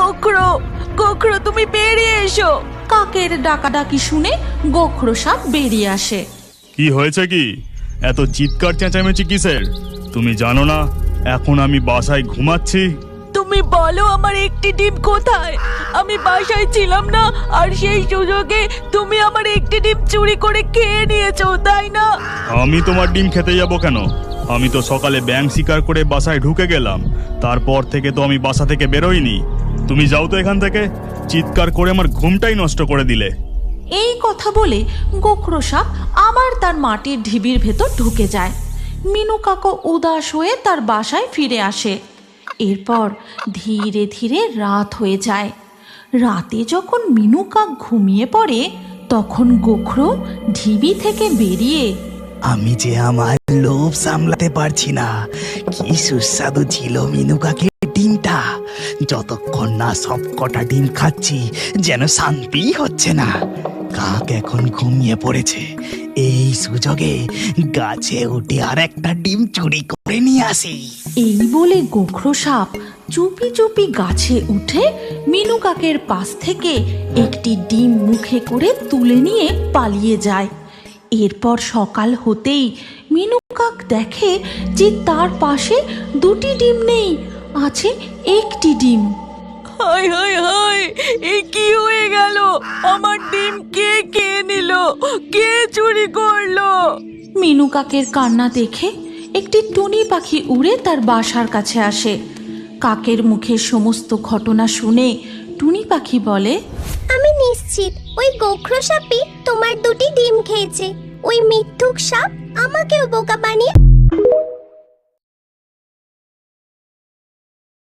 গোখরো, গোখরো তুমি বেরিয়ে এসো। কাকের ডাকাডাকি শুনে গোখরো সাপ বেরিয়ে আসে। কি হয়েছে কি? এত চিৎকার চেঁচামেচি কিসের? তুমি জানো না এখন আমি বাসায় ঘুমাচ্ছি? তুমি বলো আমার একটি ডিম কোথায়? আমি বাসায় ছিলাম না, আর সেই সুযোগে তুমি আমার একটি ডিম চুরি করে খেয়ে নিয়েছো, তাই না? আমি তোমার ডিম খেতে যাব কেন? আমি তো সকালে ব্যাঙ শিকার করে বাসায় ঢুকে গেলাম, তারপর থেকে তো আমি বাসা থেকে বেরোইনি। তুমি যাও তো এখান থেকে, চিৎকার করে আমার ঘুমটাই নষ্ট করে দিলে। এই কথা বলে গোখরো সাপ আবার তার মাটির ঢিবির ভেতর ঢুকে যায়। মিনু কাকা উদাস হয়ে তার বাসায় ফিরে আসে। এরপর ধীরে ধীরে রাত হয়ে যায়। রাতে যখন মিনু কাক ঘুমিয়ে পড়ে, তখন গোখরো ঢিবি থেকে বেরিয়ে, আমি যে আমার লোভ সামলাতে পারছি না, কি সুস্বাদু ছিল মিনু কাকের ডিমটা। যতক্ষণ না সব কটা ডিম খাচ্ছি যেন শান্তি হচ্ছে না। কাক এখন ঘুমিয়ে পড়েছে, এই সুযোগে গাছে উঠে আর একটা ডিম চুরি করে নিয়ে আসি। এই বলে গোখরো সাপ চুপি চুপি গাছে উঠে মিনু কাকের পাশ থেকে একটি ডিম মুখে করে তুলে নিয়ে পালিয়ে যায়। এরপর সকাল হতেই মিনু কাক দেখে যে তার পাশে দুটি ডিম নেই, আছে একটি ডিম। হায় হায় হায়, এ কি হয়ে গেল? আমার ডিম কে খেয়ে নিল? কে চুরি করলো? মিনু কাকের কান্না দেখে একটি টুনি পাখি উড়ে তার বাসার কাছে আসে। কাকের মুখে সমস্ত ঘটনা শুনে টুনি পাখি বলে, আমি নিশ্চিত ওই গোখরো সাপই তোমার দুটি ডিম খেয়েছে। ওই মিথ্যুক সাপ আমাকেও বোকা বানিয়ে